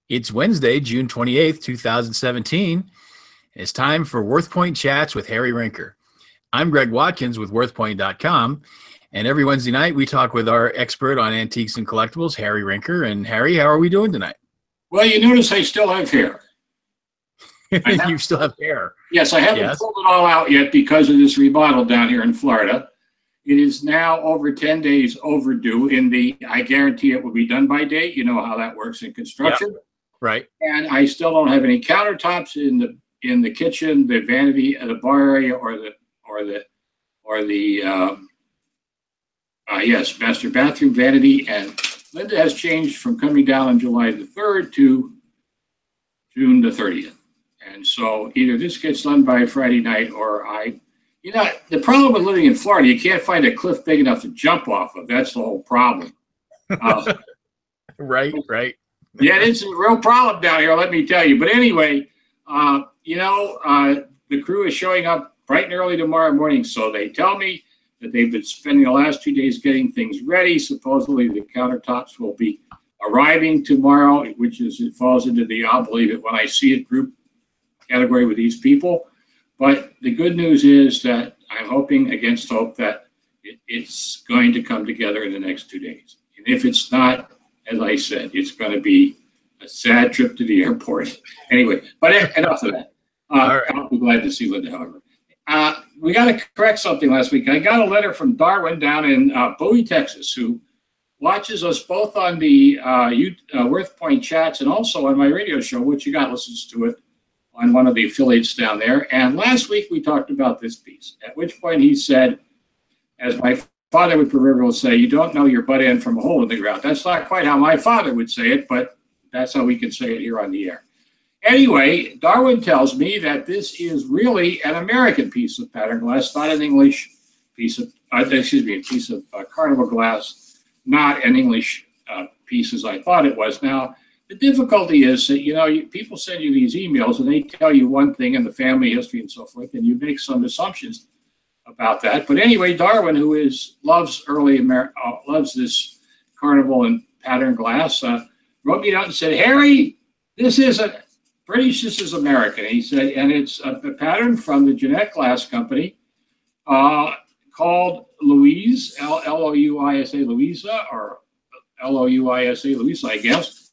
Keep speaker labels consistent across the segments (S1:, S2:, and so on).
S1: It's Wednesday, June 28th, 2017. It's time for WorthPoint Chats with Harry Rinker. I'm Greg Watkins with WorthPoint.com, and every Wednesday night we talk with our expert on antiques and collectibles, Harry Rinker. And Harry, how are we doing tonight?
S2: Well, you notice I still have hair.
S1: You still have hair.
S2: Yes, I haven't pulled it all out yet because of this remodel down here in Florida. It is now over 10 days overdue in the I guarantee it will be done by date. You know how that works in construction.
S1: Yep. Right.
S2: And I still don't have any countertops in the kitchen, the vanity, the bar area, or the master bathroom vanity. And Linda has changed from coming down on July the 3rd to June the 30th. And so either this gets done by Friday night or the problem with living in Florida, you can't find a cliff big enough to jump off of. That's the whole problem.
S1: Right.
S2: Yeah, it's a real problem down here, let me tell you. But anyway, the crew is showing up bright and early tomorrow morning. So they tell me that they've been spending the last 2 days getting things ready. Supposedly the countertops will be arriving tomorrow, it falls into the I'll believe it when I see it group category with these people. But the good news is that I'm hoping against hope that it's going to come together in the next 2 days. And if it's not, as I said, it's going to be a sad trip to the airport. Anyway, but enough of that. Right. I'll be glad to see Linda, however. We got to correct something last week. I got a letter from Darwin down in Bowie, Texas, who watches us both on the WorthPoint Chats and also on my radio show, which you got listens to it on one of the affiliates down there. And last week we talked about this piece, at which point he said, as my father would proverbially say, you don't know your butt end from a hole in the ground. That's not quite how my father would say it, but that's how we can say it here on the air. Anyway, Darwin tells me that this is really an American piece of pattern glass, not an English piece of, a piece of carnival glass, not an English piece as I thought it was. Now, the difficulty is that, people send you these emails and they tell you one thing in the family history and so forth, and you make some assumptions about that. But anyway, Darwin, who loves this carnival and pattern glass, wrote me out and said, Harry, this isn't British, this is American. He said, and it's a pattern from the Jeanette Glass Company called Louise, L-O-U-I-S-A, Louisa, or L-O-U-I-S-A, Louisa, I guess.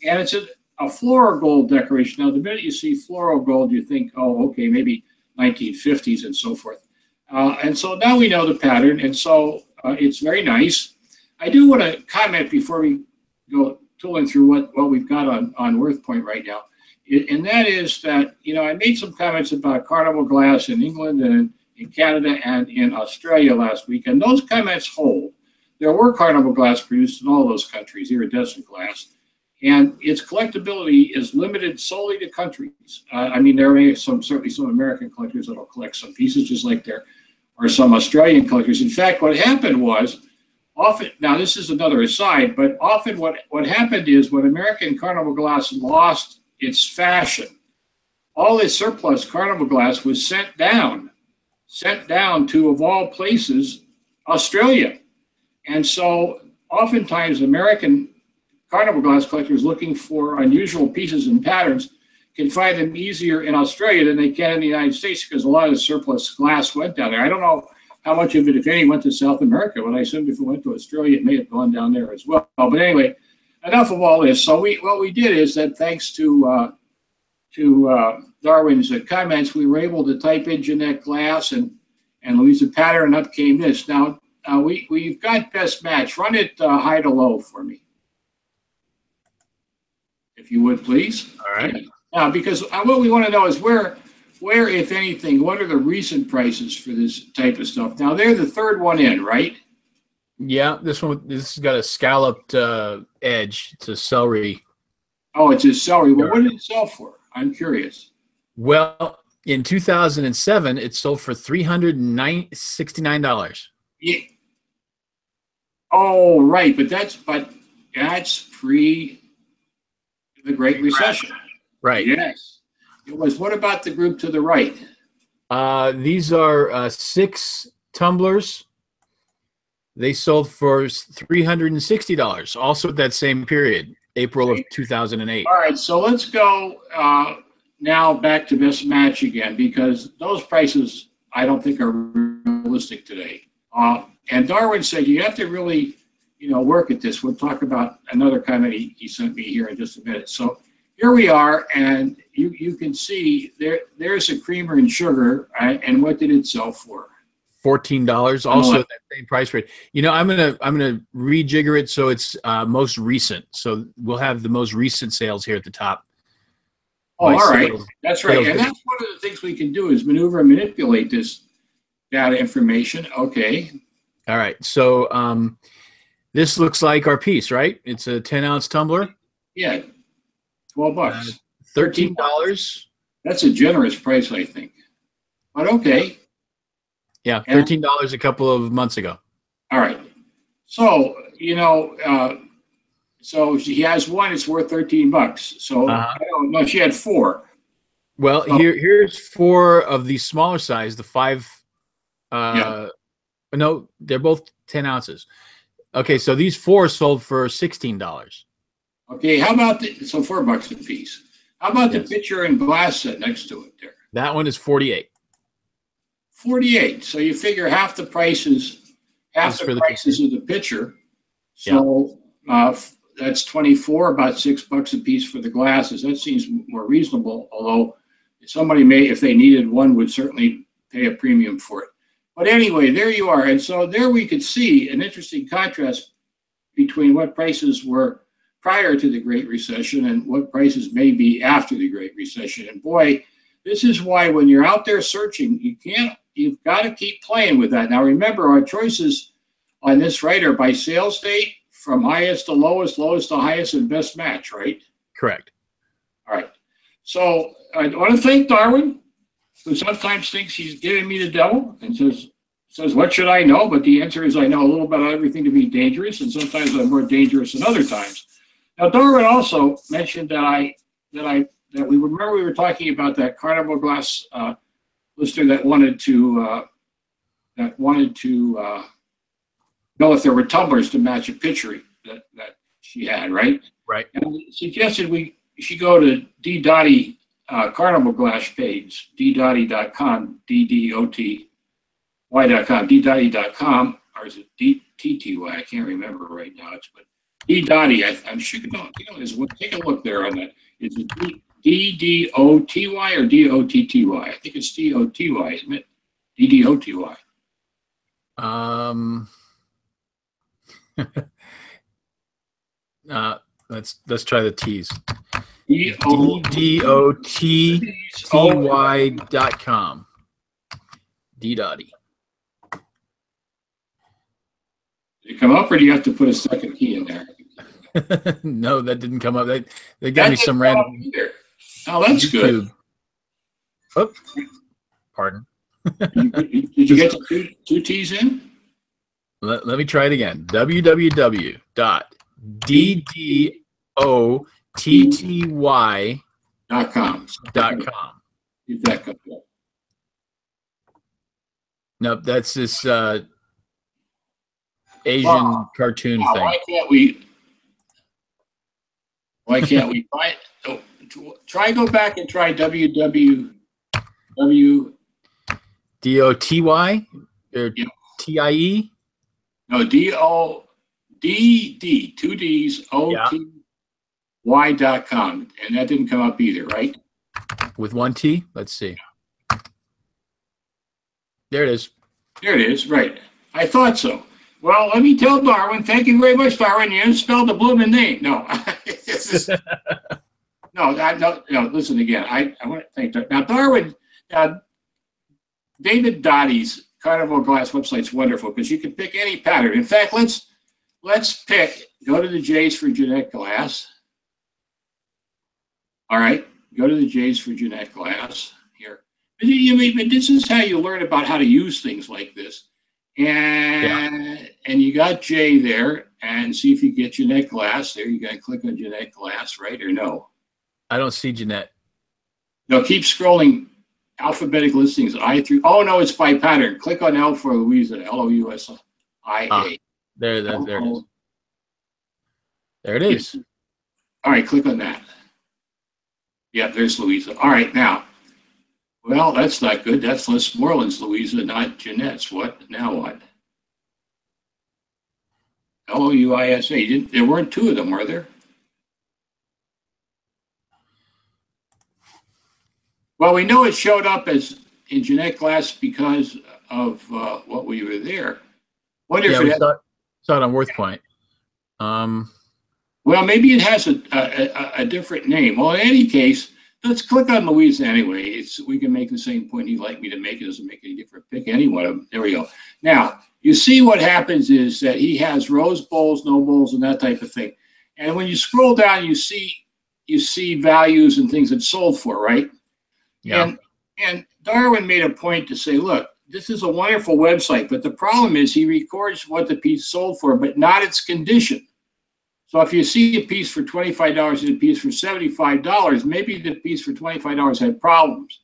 S2: And it's a floral gold decoration. Now, the minute you see floral gold, you think, oh, okay, maybe 1950s and so forth. And so now we know the pattern, and so it's very nice. I do want to comment before we go tooling through what we've got on WorthPoint right now, and that is that, I made some comments about carnival glass in England and in Canada and in Australia last week, and those comments hold. There were carnival glass produced in all those countries, iridescent glass, and its collectability is limited solely to countries. There are certainly some American collectors that will collect some pieces, just like there are some Australian collectors. In fact, what happened was often, now this is another aside, but often what happened is when American carnival glass lost its fashion, all this surplus carnival glass was sent down to, of all places, Australia. And so oftentimes American carnival glass collectors looking for unusual pieces and patterns can find them easier in Australia than they can in the United States because a lot of the surplus glass went down there. I don't know how much of it, if any, went to South America, but I assumed if it went to Australia, it may have gone down there as well. But anyway, enough of all this. So what we did is that thanks to Darwin's comments, we were able to type in Jeanette Glass and Louisa pattern, and up came this. Now, we've got best match. Run it high to low for me, if you would, please.
S1: All right.
S2: Now, because what we want to know is where, if anything, what are the recent prices for this type of stuff? Now, they're the third one in, right?
S1: Yeah, this has got a scalloped edge. It's a celery.
S2: Oh, it's a celery. Well, what did it sell for? I'm curious.
S1: Well, in 2007, it sold for $369.
S2: Yeah. Oh, right, but that's pre the Great Recession.
S1: Right.
S2: Yes. It was. What about the group to the right?
S1: These are 6 tumblers. They sold for $360, also at that same period. April of 2008.
S2: All right, so let's go now back to best match again, because those prices I don't think are realistic today. And Darwin said you have to really, work at this. We'll talk about another comment he sent me here in just a minute. So here we are, and you can see there's a creamer and sugar, and what did it sell for?
S1: $14, also that same price rate. I'm gonna rejigger it so it's most recent. So we'll have the most recent sales here at the top.
S2: Oh, all right, that's right, and that's one of the things we can do is maneuver and manipulate this data information. Okay.
S1: All right, so this looks like our piece, right? It's a 10-ounce tumbler.
S2: Yeah, $12.
S1: $13.
S2: That's a generous price, I think. But okay.
S1: Yeah, $13 a couple of months ago.
S2: All right. So, so she has one, it's worth $13. So I don't know, she had four.
S1: Well, so, here's four of the smaller size, the 5 no, they're both 10 ounces. Okay, so these 4 sold for $16.
S2: Okay, how about so $4 a piece. How about the pitcher and glass set next to it there?
S1: That one is 48.
S2: 48. So you figure half the prices of the pitcher. So that's 24, about $6 a piece for the glasses. That seems more reasonable, although somebody may, if they needed one, would certainly pay a premium for it. But anyway, there you are. And so there we could see an interesting contrast between what prices were prior to the Great Recession and what prices may be after the Great Recession. And boy, this is why when you're out there searching, you've got to keep playing with that. Now, remember, our choices on this right are by sales date, from highest to lowest, lowest to highest, and best match, right?
S1: Correct.
S2: All right. So I want to thank Darwin, who sometimes thinks he's giving me the devil and says, what should I know? But the answer is I know a little about everything to be dangerous, and sometimes I'm more dangerous than other times. Now, Darwin also mentioned that we were talking about that carnival glass listener that wanted to know if there were tumblers to match a pitcher that she had, right?
S1: Right.
S2: And suggested she go to D. Dottie carnival glass page, ddotty.com, DDOTY.com, ddotty.com, or is it DTTY? I can't remember right now. But D. Dottie, I'm sure take a look there on that. Is it DDOTY or DOTTY? I think it's DOTY, isn't it? DDOTY.
S1: Let's try the T's. DDOTTY.com. D. Dottie.
S2: Did it come up, or do you have to put a second key in there?
S1: No, that didn't come up. They got me some random.
S2: Oh, that's good.
S1: Oh, pardon.
S2: Did you get the two T's in?
S1: Let me try it again. www.ddotty.com.
S2: If that comes up.
S1: Nope, that's this Asian cartoon thing.
S2: Why can't we try it? Oh, go back and try www.
S1: DOTY or TIE?
S2: No, DODD, 2 D's, OTY.com. And that didn't come up either, right?
S1: With 1 T? Let's see. There it is.
S2: There it is, right. I thought so. Well, let me tell Darwin, thank you very much, Darwin. You didn't spell the blooming name. No. No, listen again. I want to thank Darwin. Now, Darwin, David Dottie's Carnival Glass website's wonderful because you can pick any pattern. In fact, let's go to the J's for Jeanette Glass. All right, go to the J's for Jeanette Glass here. This is how you learn about how to use things like this. And you got J there, and see if you get Jeanette Glass. There, you got to click on Jeanette Glass, right, or no?
S1: I don't see Jeanette.
S2: No, keep scrolling. Alphabetic listings, I through. Oh no, it's by pattern. Click on L for Louisa. LOUSIA.
S1: There it is. There it is.
S2: All right, click on that. Yeah, there's Louisa. All right, now, well, that's not good. That's Westmoreland's Louisa, not Jeanette's. What? Now what? Louisa. There weren't two of them, were there? Well, we know it showed up as in Jeanette Glass because of what we were there. Wonder if
S1: we saw it on WorthPoint.
S2: Well, maybe it has a different name. Well, in any case, let's click on Louisa anyway. We can make the same point he'd like me to make. It doesn't make any difference. Pick any one of them. There we go. Now, you see what happens is that he has rose bowls, no bowls, and that type of thing. And when you scroll down, you see values and things it's sold for, right?
S1: Yeah.
S2: And Darwin made a point to say, look, this is a wonderful website, but the problem is he records what the piece sold for, but not its condition. So if you see a piece for $25 and a piece for $75, maybe the piece for $25 had problems.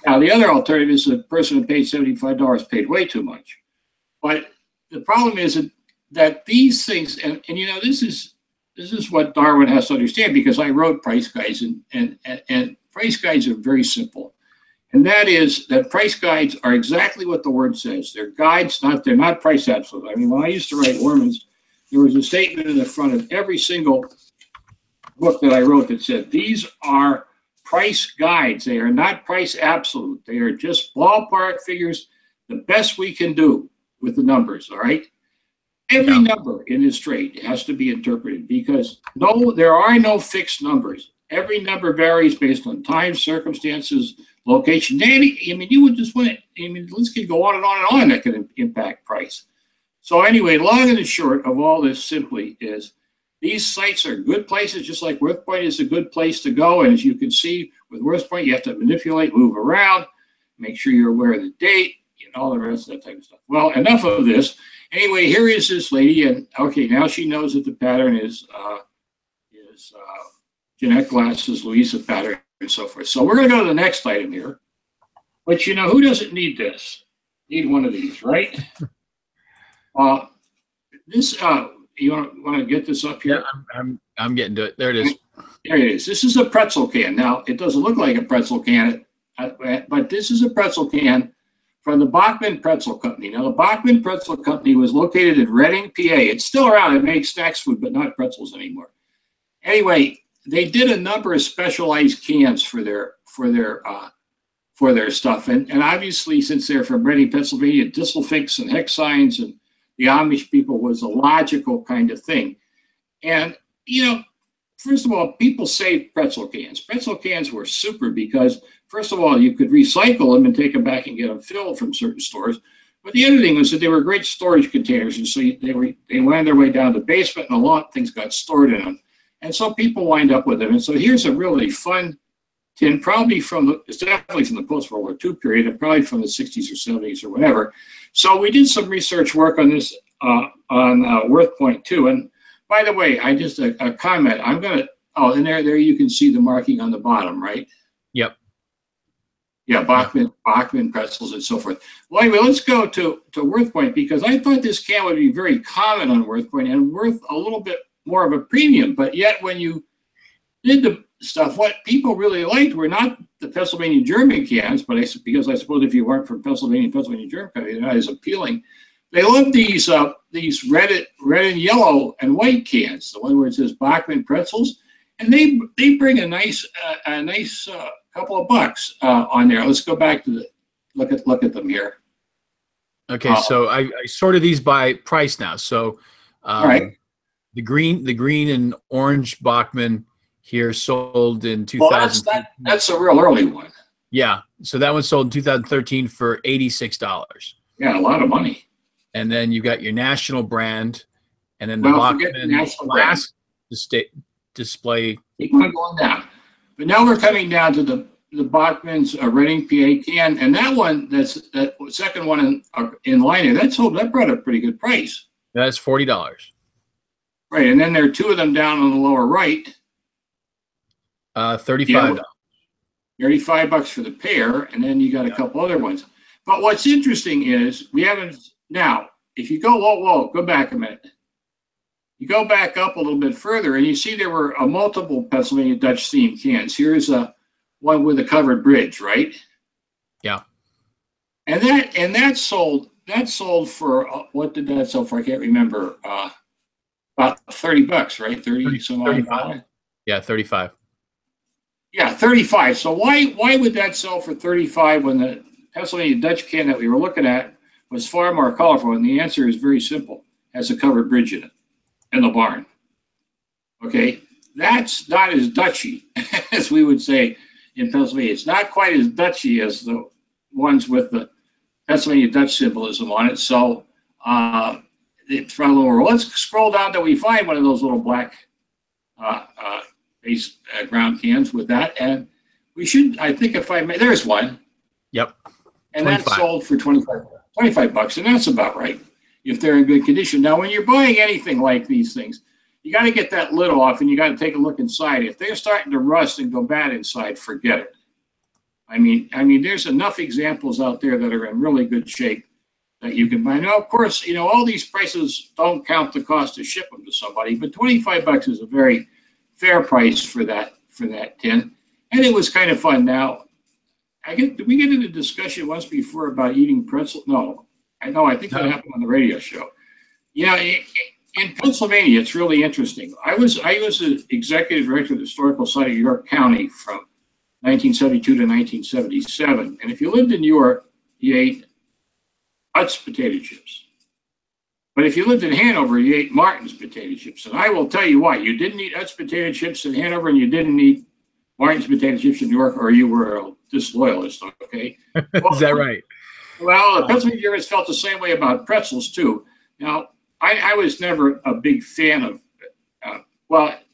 S2: Now, the other alternative is the person who paid $75 paid way too much. But the problem is that these things, and you know, this is what Darwin has to understand, because I wrote price guides, and price guides are very simple. And that is that price guides are exactly what the word says. They're guides, they're not price absolute. I mean, when I used to write Orman's, there was a statement in the front of every single book that I wrote that said, these are price guides. They are not price absolute. They are just ballpark figures, the best we can do with the numbers, all right? Every number in this trade has to be interpreted, because there are no fixed numbers. Every number varies based on time, circumstances, location. Danny, I mean, you would just want it. I mean, this could go on and on and on. That could impact price. So anyway, long and the short of all this simply is these sites are good places, just like WorthPoint is a good place to go. And as you can see with WorthPoint, you have to manipulate, move around, make sure you're aware of the date, and all the rest of that type of stuff. Well, enough of this. Anyway, here is this lady, and okay, now she knows that the pattern is Jeanette Glass's Louisa pattern and so forth. So we're going to go to the next item here, which, you know, who doesn't need this? Need one of these, right? You want to get this up here?
S1: Yeah, I'm getting to it. There it is.
S2: There it is. This is a pretzel can. Now, it doesn't look like a pretzel can, but this is a pretzel can from the Bachman Pretzel Company. Now, the Bachman Pretzel Company was located in Reading, PA. It's still around. It makes snacks food, but not pretzels anymore. Anyway, they did a number of specialized cans for their stuff, and obviously, since they're from Reading, Pennsylvania, Disselfinks and hex signs and the Amish people was a logical kind of thing. And you know, first of all, people saved pretzel cans. Pretzel cans were super because, first of all, you could recycle them and take them back and get them filled from certain stores. But the other thing was that they were great storage containers, and so they wound their way down the basement, and a lot of things got stored in them. And so people wind up with them. And so here's a really fun tin, it's definitely from the post-World War II period, and probably from the 60s or 70s or whatever. So we did some research work on this on WorthPoint too. And by the way, I just a comment. I'm gonna and there you can see the marking on the bottom, right?
S1: Yep.
S2: Yeah, Bachman pretzels and so forth. Well, anyway, let's go to WorthPoint, because I thought this can would be very common on WorthPoint and worth a little bit more of a premium. But yet, when you did the stuff, what people really liked were not the Pennsylvania German cans, but because I suppose if you weren't from Pennsylvania German, they're not as appealing. They love these red and yellow and white cans, the one where it says Bachman pretzels, and they bring a nice couple of bucks on there. Let's go back to look at them here.
S1: Okay, so I sorted these by price now. So
S2: all right,
S1: the green and orange Bachman here sold in 2000.
S2: Well, that's a real early one.
S1: Yeah, so that one sold in 2013 for $86.
S2: Yeah, a lot of money.
S1: And then you got your national brand, and then the Bachman glass display.
S2: Keep on going down. But now we're coming down to the Bachman's Reading, PA can, and that second one in line, that brought a pretty good price.
S1: That's $40.
S2: Right, and then there are two of them down on the lower right.
S1: $35.
S2: $35 for the pair, and then you got a couple other ones. But what's interesting is we haven't now. If you go, whoa, go back a minute. You go back up a little bit further, and you see there were multiple Pennsylvania Dutch steam cans. Here's one with a covered bridge, right?
S1: Yeah.
S2: And that sold for what did that sell for? I can't remember. About $30, right? 30 some odd dollars.
S1: Yeah, 35.
S2: Yeah, 35. So why would that sell for 35 when the Pennsylvania Dutch can that we were looking at was far more colorful? And the answer is very simple: has a covered bridge in it, in the barn. Okay, that's not as Dutchy as we would say in Pennsylvania. It's not quite as Dutchy as the ones with the Pennsylvania Dutch symbolism on it. So it's run a little over. Let's scroll down till we find one of those little black base ground cans with that, and we should. I think if I may, there's one.
S1: Yep.
S2: And that sold for $25, and that's about right if they're in good condition. Now, when you're buying anything like these things, you got to get that lid off, and you got to take a look inside. If they're starting to rust and go bad inside, forget it. I mean, there's enough examples out there that are in really good shape that you can buy. Now, of course, all these prices don't count the cost to ship them to somebody, but $25 is a very fair price for that tin, and it was kind of fun. Now, did we get into a discussion once before about eating pretzel? No, I think that happened on the radio show. In Pennsylvania, it's really interesting. I was the executive director of the Historical Society of York County from 1972 to 1977, and if you lived in York, you ate Utz potato chips. But if you lived in Hanover, you ate Martin's potato chips. And I will tell you why. You didn't eat Utz potato chips in Hanover, and you didn't eat Martin's potato chips in New York, or you were a disloyalist, okay?
S1: Is that right?
S2: Well, the Pennsylvania Germans felt the same way about pretzels, too. Now, I was never a big fan of,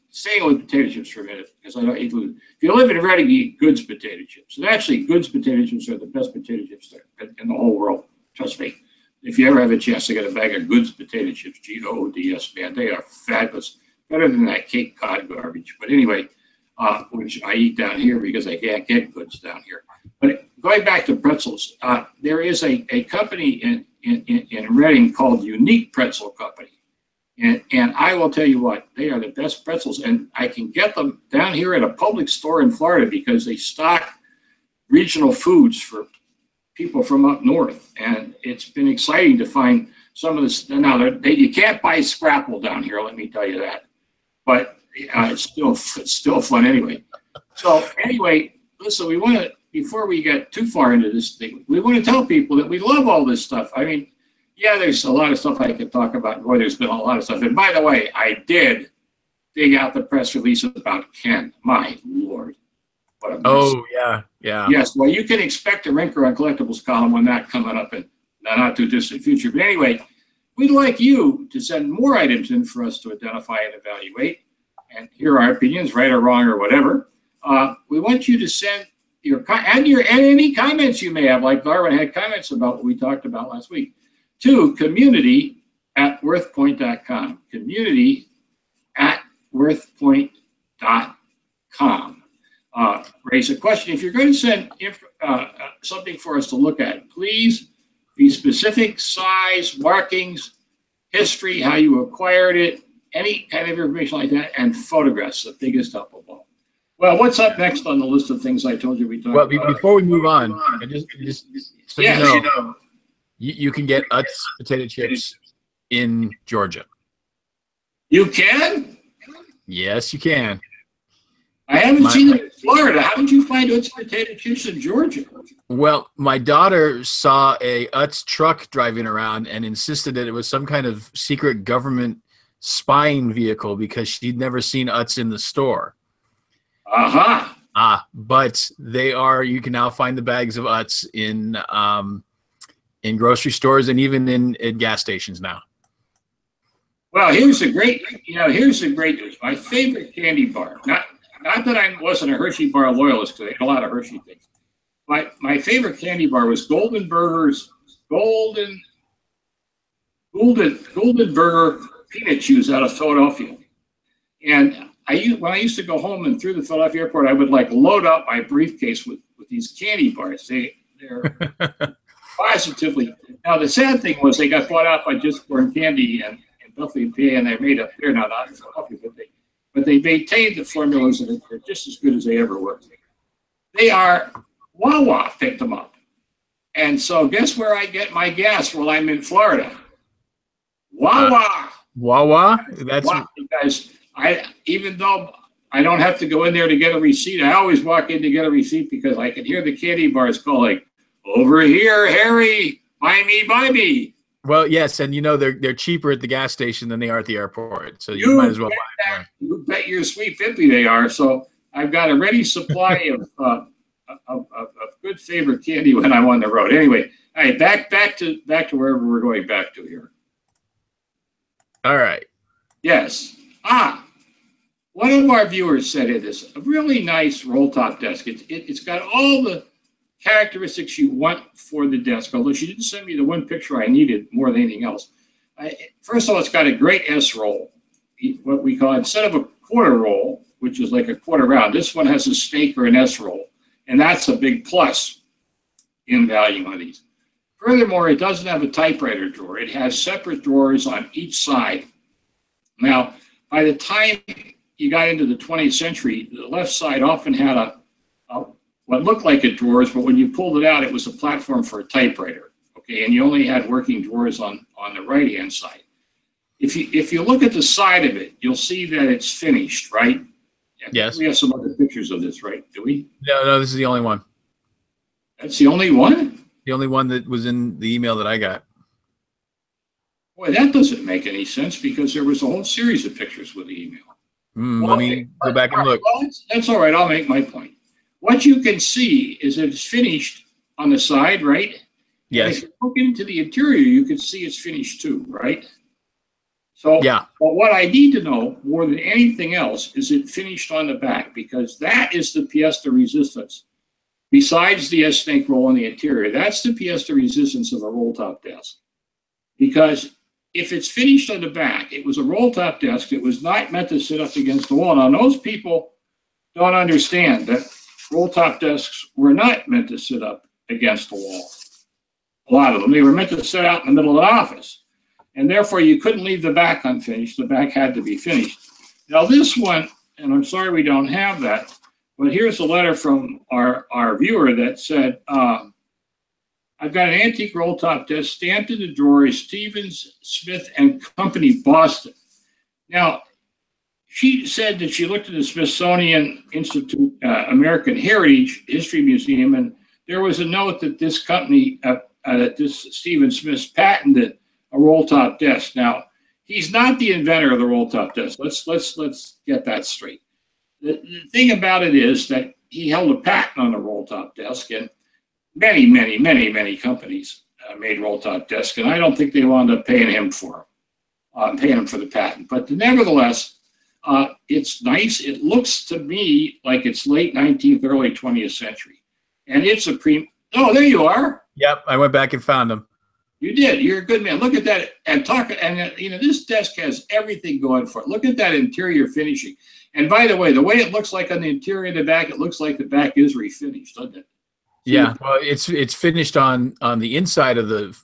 S2: staying with potato chips for a minute, because I don't eat gluten. If you live in Reading, you eat Goods potato chips. And actually, Goods potato chips are the best potato chips in the whole world. Trust me. If you ever have a chance to get a bag of Goods potato chips, Goods, man, they are fabulous. Better than that Cape Cod garbage. But anyway, which I eat down here because I can't get Goods down here. But going back to pretzels, there is a company in Reading called Unique Pretzel Company. And I will tell you what, they are the best pretzels. And I can get them down here at a public store in Florida because they stock regional foods for people from up north, and it's been exciting to find some of this. Now, you can't buy Scrapple down here, let me tell you that, but it's still fun anyway. So anyway, listen, we want to, before we get too far into this thing, we want to tell people that we love all this stuff. I mean, yeah, there's a lot of stuff I could talk about. Boy, there's been a lot of stuff. And by the way, I did dig out the press release about Ken. My Lord.
S1: Oh, yeah.
S2: Yes, well, you can expect a Rinker on Collectibles column when that coming up in the not too distant future. But anyway, we'd like you to send more items in for us to identify and evaluate and hear our opinions, right or wrong or whatever. We want you to send and any comments you may have, like Darwin had comments about what we talked about last week, to community@worthpoint.com. Community@worthpoint.com. Raise a question. If you're going to send something for us to look at, please be specific: size, markings, history, how you acquired it, any kind of information like that, and photographs, the biggest help of all. Well, what's up next on the list of things I told you we talked about?
S1: Well, before we move on, just so you know, you can get Utz potato chips in Georgia.
S2: You can?
S1: Yes, you can.
S2: I haven't seen them in Florida. How did you find Utz potato chips in Georgia?
S1: Well, my daughter saw a Utz truck driving around and insisted that it was some kind of secret government spying vehicle because she'd never seen Utz in the store. But they are. You can now find the bags of Utz in grocery stores and even in gas stations now.
S2: Well, here's the great news. My favorite candy bar. Not that I wasn't a Hershey bar loyalist, because they had a lot of Hershey things. But my favorite candy bar was Golden Burger's Golden Burger peanut chews out of Philadelphia. And when I used to go home and through the Philadelphia airport, I would load up my briefcase with these candy bars. They're positively. Now the sad thing was they got bought out by Just Born Candy and Philadelphia, PA, and they're made up there now, not in Philadelphia, but they maintain the formulas and they're just as good as they ever were. They are, Wawa picked them up. And so guess where I get my gas while I'm in Florida? Wawa.
S1: Wawa? That's
S2: Wawa, because even though I don't have to go in there to get a receipt, I always walk in to get a receipt because I can hear the candy bars calling, over here, Harry, buy me.
S1: Well, yes, and they're cheaper at the gas station than they are at the airport, so you might as well buy them.
S2: You bet your sweet pimpy they are. So I've got a ready supply of good favorite candy when I'm on the road. Anyway, all right, back to wherever we're going back to here.
S1: All right.
S2: Yes. One of our viewers said it is a really nice roll top desk. It's got all the characteristics you want for the desk, although she didn't send me the one picture I needed more than anything else. First of all, it's got a great S roll, what we call, instead of a quarter roll, which is like a quarter round, this one has a stake or an S roll, and that's a big plus in value on these. Furthermore, it doesn't have a typewriter drawer. It has separate drawers on each side. Now, by the time you got into the 20th century, the left side often had what looked like a drawers, but when you pulled it out, it was a platform for a typewriter. Okay, and you only had working drawers on the right-hand side. If you look at the side of it, you'll see that it's finished, right?
S1: Yes.
S2: We have some other pictures of this, right? Do we?
S1: No, this is the only one.
S2: That's the only one?
S1: The only one that was in the email that I got.
S2: Boy, that doesn't make any sense because there was a whole series of pictures with the email.
S1: Let me go back and look.
S2: Well, that's all right. I'll make my point. What you can see is that it's finished on the side, right?
S1: Yes.
S2: And if you look into the interior, you can see it's finished too, right? So,
S1: yeah.
S2: But what I need to know more than anything else is it finished on the back, because that is the pièce de resistance. Besides the S-snake roll in the interior, that's the pièce de resistance of a roll-top desk. Because if it's finished on the back, it was a roll-top desk. It was not meant to sit up against the wall. Now, most people don't understand that roll-top desks were not meant to sit up against the wall. A lot of them. They were meant to sit out in the middle of the office. And therefore, you couldn't leave the back unfinished. The back had to be finished. Now, this one, and I'm sorry we don't have that, but here's a letter from our viewer that said, I've got an antique roll-top desk stamped in the drawer, Stevens, Smith and Company, Boston. Now, she said that she looked at the Smithsonian Institute American Heritage History Museum, and there was a note that this company, that this Stephen Smith patented a roll-top desk. Now, he's not the inventor of the roll-top desk. Let's get that straight. The thing about it is that he held a patent on the roll-top desk, and many companies made roll-top desks, and I don't think they wound up paying him for the patent. But nevertheless, it's nice. It looks to me like it's late 19th, early 20th century. And it's a oh, there you are.
S1: Yep, I went back and found them.
S2: You did. You're a good man. Look at that. And this desk has everything going for it. Look at that interior finishing. And by the way it looks like on the interior and the back, it looks like the back is refinished, doesn't it?
S1: Yeah, well, it's finished on the inside of the.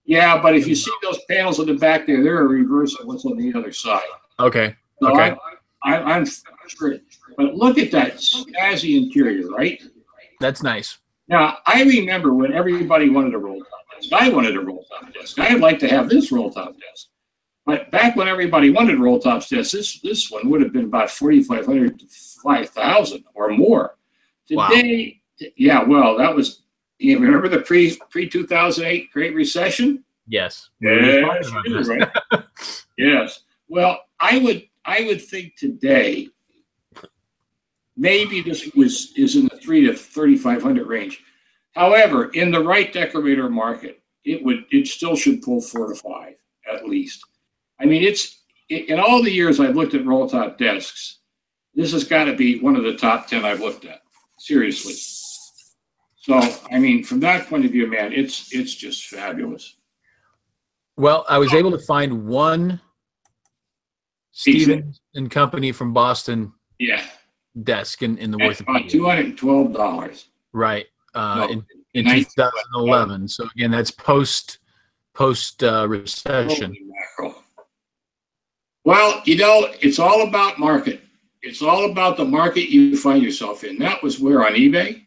S2: Yeah, but if you see those panels on the back there, they're a reverse of what's on the other side.
S1: Okay.
S2: So
S1: okay.
S2: I'm sure. But look at that snazzy interior, right?
S1: That's nice.
S2: Now, I remember when everybody wanted a roll-top desk. I wanted a roll-top desk. I'd like to have this roll-top desk. But back when everybody wanted roll-top desks, this one would have been about $4,500 to $5,000 or more. Today, wow. Yeah, well, that was, you remember the pre-2008 Great Recession?
S1: Yes.
S2: Yes, right? Yes. Well, I would think today, maybe this is in the $3,000 to $3,500 range. However, in the right decorator market, it still should pull $4,000 to $5,000 at least. I mean, in all the years I've looked at roll-top desks, this has got to be one of the top 10 I've looked at. Seriously. So, I mean, from that point of view, man, it's just fabulous.
S1: Well, I was able to find one Stevens and Company from Boston.
S2: Yeah.
S1: Desk in the worth of
S2: $212.
S1: Right. In 2011. So again, that's post recession.
S2: Well, you know, it's all about market. It's all about the market you find yourself in. That was where on eBay?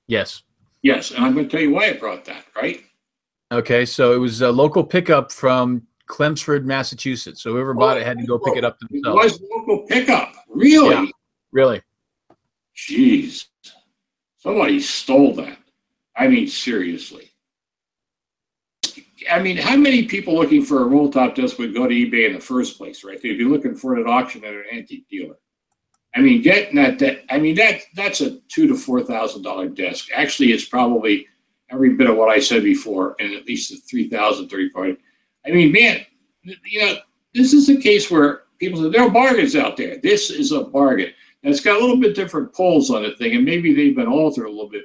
S1: Yes.
S2: Yes, and I'm going to tell you why I brought that, right?
S1: Okay, so it was a local pickup from Chelmsford, Massachusetts. So whoever bought it had to go pick it up
S2: It
S1: themselves.
S2: was local pickup. Really?
S1: Yeah, really.
S2: Jeez. Somebody stole that. I mean, seriously. I mean, how many people looking for a roll top desk would go to eBay in the first place, right? They'd be looking for it at auction at an antique dealer. I mean, getting that I mean, that's a $2,000 to $4,000 desk. Actually, it's probably every bit of what I said before, and at least the $3,000, $3,400. I mean, man, you know, this is a case where people say there are bargains out there. This is a bargain. And it's got a little bit different poles on the thing, and maybe they've been altered a little bit.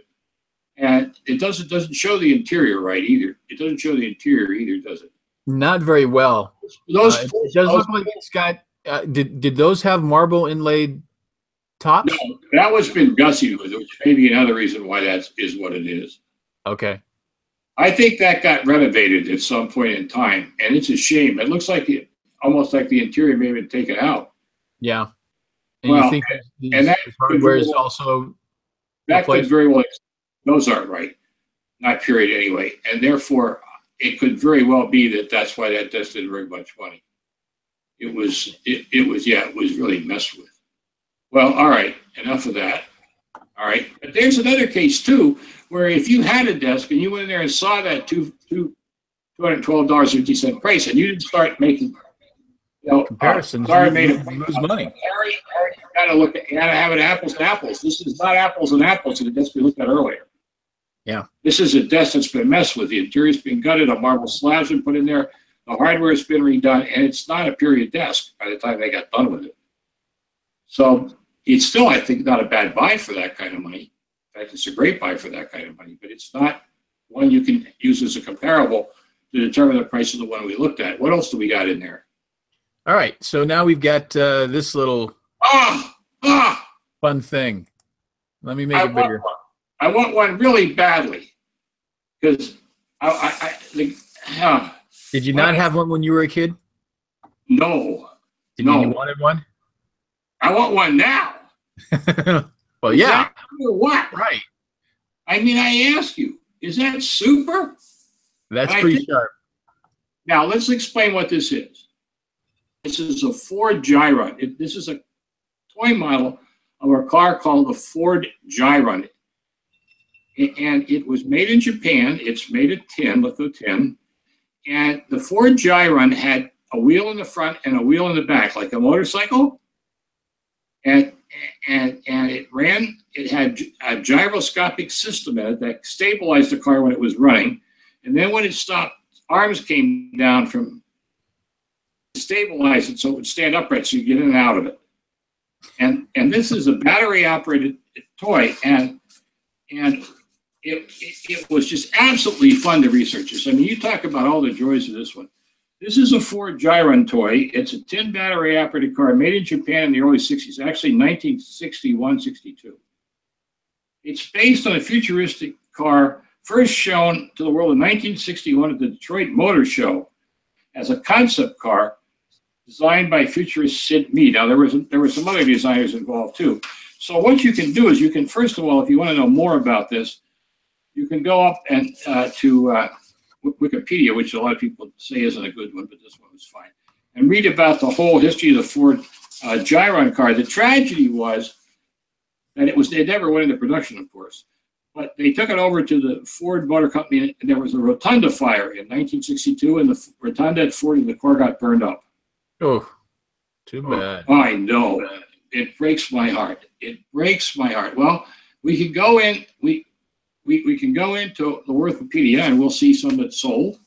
S2: And it doesn't show the interior right either. It doesn't show the interior either, does it?
S1: Not very well.
S2: Those
S1: it does look like it's got. Did those have marble inlaid tops?
S2: No, that was been gussied with, which may be another reason why that is what it is.
S1: Okay.
S2: I think that got renovated at some point in time, and it's a shame. It looks like almost like the interior may have been taken out.
S1: Yeah. And
S2: well,
S1: you think
S2: and that
S1: hardware is also
S2: that could very well. Those aren't right, not period anyway, and therefore it could very well be that that's why that desk didn't bring much money. It was really messed with. Well, all right, enough of that. All right, but there's another case too, where if you had a desk and you went in there and saw that $212.50 price, and you didn't start making,
S1: comparisons,
S2: sorry,
S1: you lose money.
S2: Harry, you gotta have it apples to apples. This is not apples and apples to the desk we looked at earlier.
S1: Yeah.
S2: This is a desk that's been messed with. The interior's been gutted, a marble slab's been put in there, the hardware's been redone, and it's not a period desk by the time they got done with it. So it's still, I think, not a bad buy for that kind of money. In fact, it's a great buy for that kind of money, but it's not one you can use as a comparable to determine the price of the one we looked at. What else do we got in there?
S1: All right, so now we've got this little fun thing. Let me make it bigger.
S2: I want one really badly because
S1: Did you not have one when you were a kid?
S2: No.
S1: Did you wanted one?
S2: I want one now.
S1: Well, yeah.
S2: What?
S1: Right.
S2: I mean, I ask you, is that super?
S1: That's pretty sharp.
S2: Now, let's explain what this is. This is a Ford Gyron. This is a toy model of a car called the Ford Gyron. And it was made in Japan. It's made of tin, litho tin. And the Ford Gyron had a wheel in the front and a wheel in the back, like a motorcycle. And it had a gyroscopic system in it that stabilized the car when it was running. And then when it stopped, arms came down from stabilize it so it would stand upright so you get in and out of it. And this is a battery operated toy, and it was just absolutely fun to research this. I mean, you talk about all the joys of this one. This is a Ford Gyron toy. It's a tin battery operated car made in Japan in the early 60s, actually 1961, 62. It's based on a futuristic car first shown to the world in 1961 at the Detroit Motor Show as a concept car designed by futurist Sid Mead. Now, there were some other designers involved too. So what you can do is you can, first of all, if you want to know more about this, you can go up and to Wikipedia, which a lot of people say isn't a good one, but this one was fine, and read about the whole history of the Ford Gyron car. The tragedy was that it never went into production, of course, but they took it over to the Ford Motor Company, and there was a rotunda fire in 1962, and the rotunda at Ford and the car got burned up.
S1: Oh, too bad.
S2: Oh, I know. It breaks my heart. It breaks my heart. Well, we can go in. We can go into the Worthpedia and we'll see some that's sold.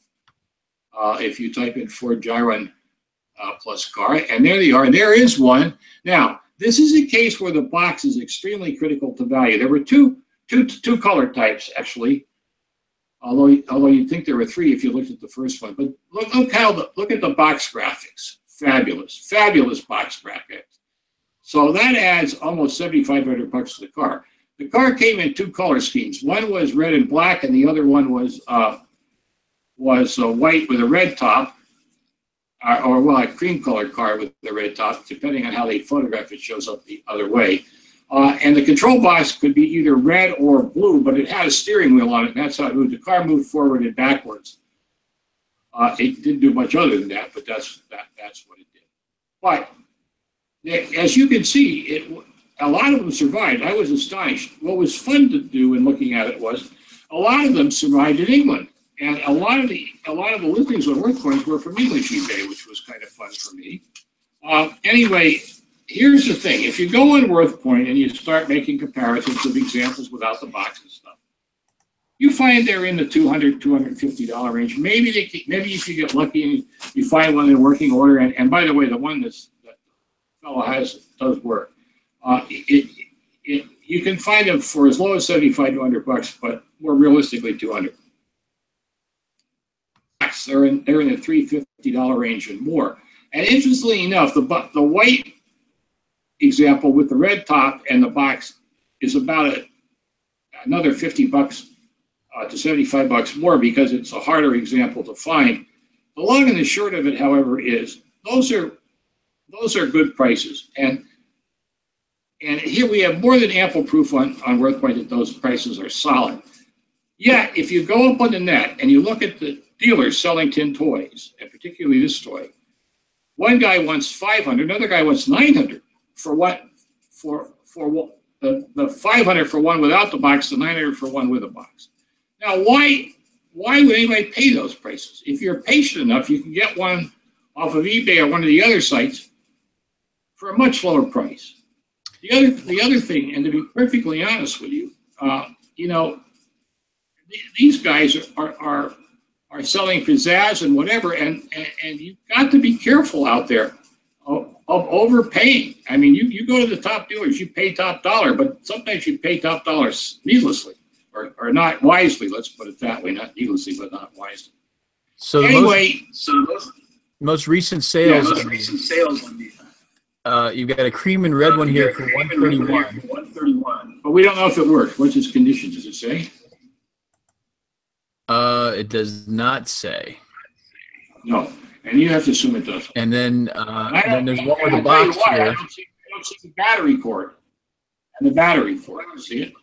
S2: If you type in Ford Gyron plus car, and there they are. And there is one. Now, this is a case where the box is extremely critical to value. There were two color types actually, although you'd think there were three if you looked at the first one. But look at the box graphics. Fabulous box graphics. So that adds almost $7,500 to the car. The car came in two color schemes. One was red and black, and the other one was white with a red top. or well, a cream colored car with the red top, depending on how they photograph it, shows up the other way. And the control box could be either red or blue, but it had a steering wheel on it, and that's how it moved. The car moved forward and backwards. It didn't do much other than that, but that's what it did. But as you can see, a lot of them survived. I was astonished. What was fun to do in looking at it was a lot of them survived in England, and a lot of the listings on WorthPoint were from English eBay, which was kind of fun for me. Anyway, here's the thing: if you go on WorthPoint and you start making comparisons of examples without the box and stuff, you find they're in the $200, $250 range. Maybe if you get lucky and you find one in working order. And by the way, the one that fellow does work. You can find them for as low as $75 to $100, but more realistically, $200. They're in the $350 range and more. And interestingly enough, the white example with the red top and the box is about another $50 to $75 more, because it's a harder example to find. The long and the short of it, however, is those are good prices. And here we have more than ample proof on WorthPoint that those prices are solid. Yeah, if you go up on the net and you look at the dealers selling tin toys, and particularly this toy, one guy wants $500, another guy wants $900 for what? For the $500 for one without the box, the $900 for one with a box. Now, why would anybody pay those prices? If you're patient enough, you can get one off of eBay or one of the other sites for a much lower price. The other thing, and to be perfectly honest with you, these guys are selling pizzazz and whatever, and you've got to be careful out there of overpaying. I mean, you go to the top dealers, you pay top dollar, but sometimes you pay top dollars needlessly or not wisely. Let's put it that way, not needlessly, but not wisely.
S1: So anyway, most recent sales. You've got a cream and red one here for $131.
S2: But we don't know if it works. What's its condition? Does it say?
S1: It does not say.
S2: No, and you have to assume it does.
S1: And then there's one with a box here.
S2: I don't see the battery cord and the battery for it. See it?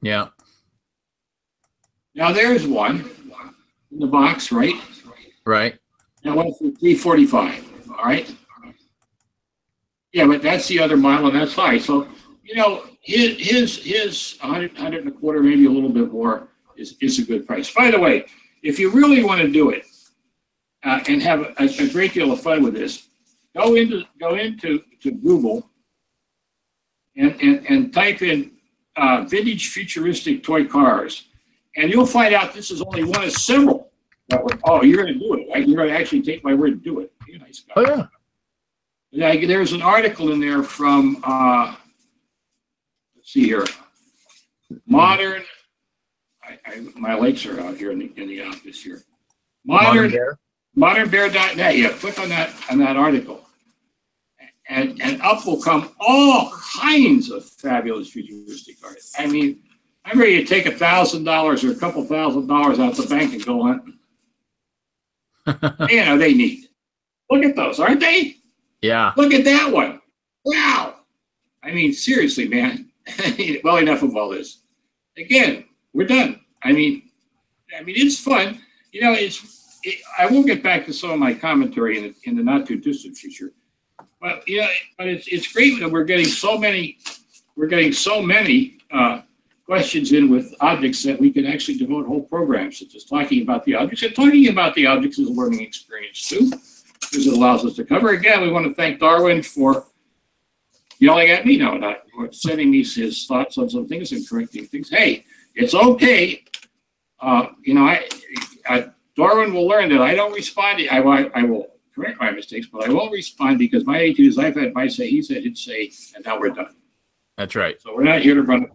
S1: Yeah.
S2: Now there's one in the box, right?
S1: Right.
S2: That one's for $345. All right. Yeah, but that's the other model, and that's high. So, his 100 and a quarter, maybe a little bit more, is a good price. By the way, if you really want to do it and have a great deal of fun with this, go into Google and type in vintage futuristic toy cars, and you'll find out this is only one of several. You're going to do it, right? You're going to actually take my word and do it. You're a nice guy.
S1: Oh yeah.
S2: Yeah, there's an article in there from, let's see here, Modern. My legs are out here in the office here. Modernbear.net. Yeah, click on that article, and up will come all kinds of fabulous futuristic art. I mean, I'm ready to take $1,000 or a couple $1,000 out the bank and go hunting. They need. Look at those, aren't they?
S1: Yeah.
S2: Look at that one. Wow. I mean, seriously, man. Well, enough of all this. Again, we're done. I mean, it's fun. I will get back to some of my commentary in the not too distant future. But it's great that we're getting so many questions in with objects that we can actually devote whole programs to just talking about the objects. And talking about the objects is a learning experience too, because it allows us to cover. Again, we want to thank Darwin for yelling at me for sending me his thoughts on some things and correcting things. Hey, it's okay. Darwin will learn that I don't respond. I will correct my mistakes, but I won't respond because my attitude is I've had my say, he said, he'd say, and now we're done.
S1: That's right.
S2: So we're not here to run.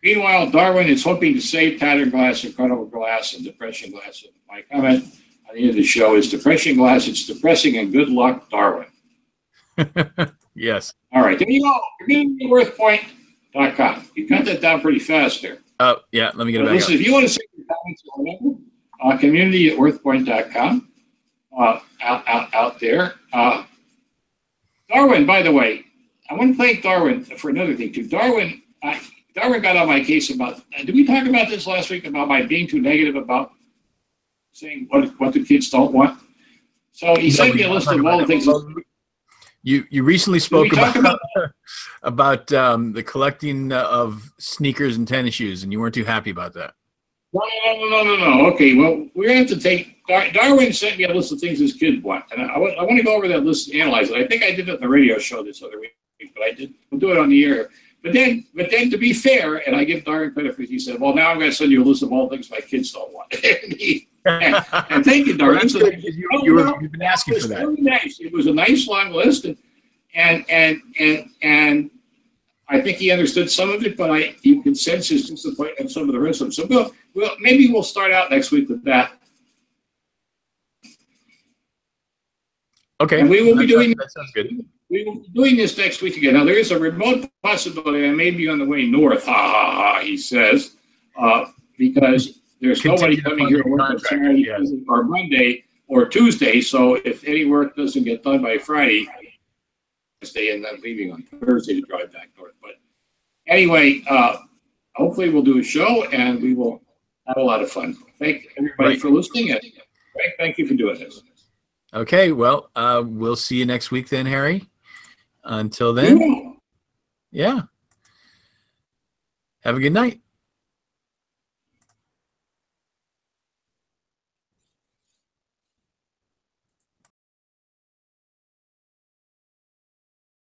S2: Meanwhile, Darwin is hoping to save pattern glass, incredible glass, and depression glass. And my comment at the end of the show is depression glass. It's depressing, and good luck, Darwin.
S1: Yes.
S2: All right. There you go. WorthPoint.com. You got that down pretty fast there.
S1: Oh, yeah. Let me get it back.
S2: Listen, if you want to send your comments or whatever, community@worthpoint.com. out there. Darwin, by the way, I want to thank Darwin for another thing too. Darwin got on my case about. Did we talk about this last week about my being too negative about saying what the kids don't want? So he sent me a list of all the things.
S1: You recently spoke about the collecting of sneakers and tennis shoes, and you weren't too happy about that.
S2: No. Okay, well, we're going to have to take. Darwin sent me a list of things his kids want, and I want to go over that list and analyze it. I think I did it on the radio show this other week, but we'll do it on the air. But then, to be fair, and I give Darwin credit for it, he said, "Well, now I'm going to send you a list of all things my kids don't want." and thank you, Darwin.
S1: Well, so you've been asking for that.
S2: Really nice. It was a nice long list, and I think he understood some of it, but you can sense his disappointment in some of the rest of them. So maybe we'll start out next week with that.
S1: Okay.
S2: And we will be doing.
S1: That sounds good.
S2: We will be doing this next week again. Now, there is a remote possibility I may be on the way north, he says, because there's nobody coming here to work on Saturday or Monday or Tuesday. So if any work doesn't get done by Friday, I stay and then leaving on Thursday to drive back north. But anyway, hopefully we'll do a show and we will have a lot of fun. Thank everybody for listening. And thank you for doing this.
S1: Okay, well, we'll see you next week then, Harry. Until then, yeah. Have a good night.